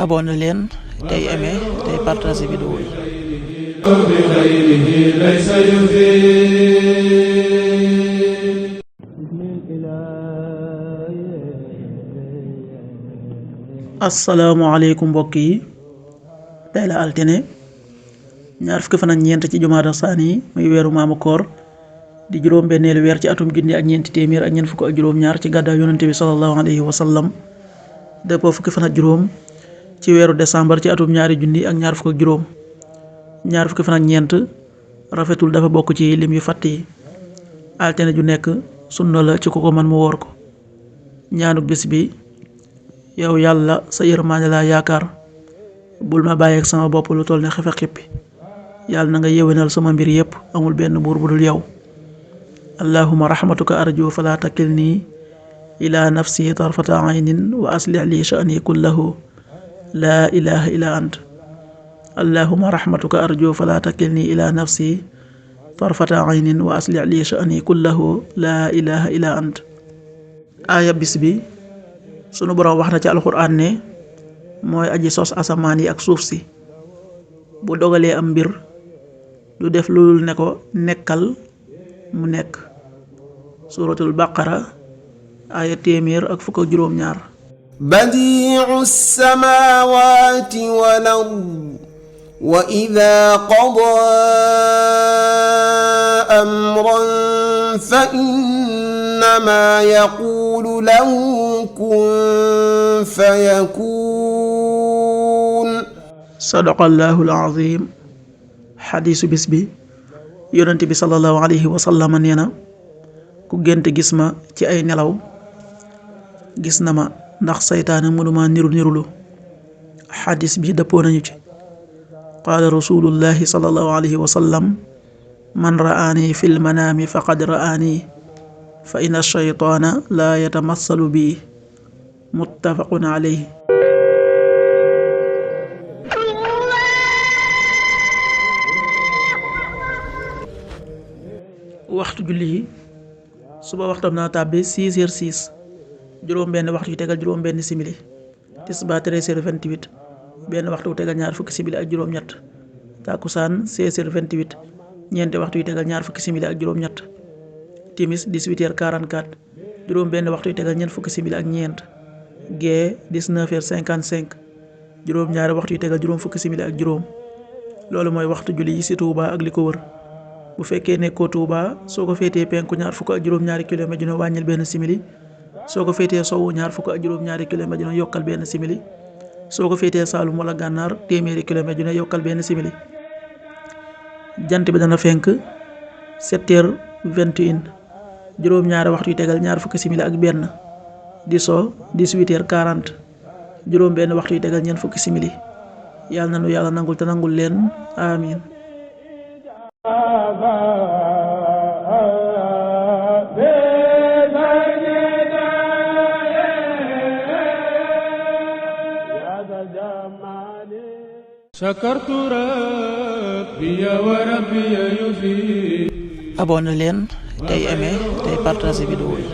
abonné leen tey aimé tey partagé vidéo yi. asalaamaaleykum mbokk yi, tey la altine ñaar fukki fan ak ñeent ci jumaada saani muy weeru maamu koor di juróom-benneelu weer ci atum junni ak ñeenti téeméer ak ñeent fukk ak juróom-ñaar ci gàddaay yonente bi sallallahu alayhi wa sallam dëppoo fukki fan ak juróom ci weeru décembre ci atum ñaari junni ak ñaar fukk ak juróom. ñaar fukki fan ak ñeent rafetul dafa bokk ci lim yu fàtt yi. altine ju nekk sunna la ci ku ko man mu woor ko. ñaanuk bis bi: yow yàlla sa yërmaande laa yaakaar, bul ma bàyyeeg sama bopp lu toll ne xefe xippi. yàlla na nga yéwénal sama mbir yépp, amul benn buur bu dul yow. allahumma rahmatuka arju fala takilni ila nafsi tarfata aynin wa aslih li sha'ni kullahu la ilaha illa ant. allahumma rahmatuka arju fala takilni ila nafsi tarfata aynin wa aslih li sha'ni kullahu la ilaha illa ant. aaya bis bi: sunu boroom wax na ci alxuraan ne mooy aji sos asamaan yi ak suuf si. bu dogalee am mbir du def lu ne ko nekkal mu nekk. suuratul baqara aaya téeméer ak fukk ak juróom-ñaar. badii'u samaawaati wal ard wa idaa qadaa amran fa innamaa yaquulu lahu kun fayakuun. sadaqallaahul aziim. xadiisu bis bi: yonent bi sallallahu alayhi wa sallam nee na, ku gént gis ma ci ay nelaw gis na ma, ndax saytaane mënuma nirulu. xadis bi dëppoo nañu ci. qaala rasulullahi sallallahu alayhi wa sallam: man ra'aani fil manaami faqad ra'aani fa inna shaytaana laa yatamassalu bi. muttafaqun alayhi. waxtu julli yi: suba waxtam na tàbbi 6h06, juróom benn waxtu yu tegal juróom benn simili. tisbaar 13h28, benn waxtu yu tegal ñaar fukki simili ak juróom ñett. takkusaan 16h28, ñeenti waxtu yu tegal ñaar fukki simili ak juróom ñett. timis 18h44, juróom benn waxtu yu tegal ñeent fukki simili ak ñeent. gee 19h55, juróom ñaari waxtu yu tegal juróom fukki simili ak juróom. loolu mooy waxtu julli yi ci Touba ak li ko wër. bu fekkee nekkoo Touba, soo ko féetee penku ñaar fukk ak juróom-ñaari kilomètre dina wàññil benn simili. soo ko féetee sowwu ñaar fukk ak juróom-ñaari kilomètre dina yokkal benn simili. soo ko féetee Saalum wala Gànnaar téeméeri kilomètre dina yokkal benn simili. jant bi dana fenk 7h21, juróom-ñaari waxtu yu tegal ñaar fukki simili ak benn. di so 18h40, juróom benn waxtu yu tegal ñeent fukki simili. yàlla na nu yàlla nangul te nangul leen, amiin. abonné leen tey aimé tey partagé vidéo yi.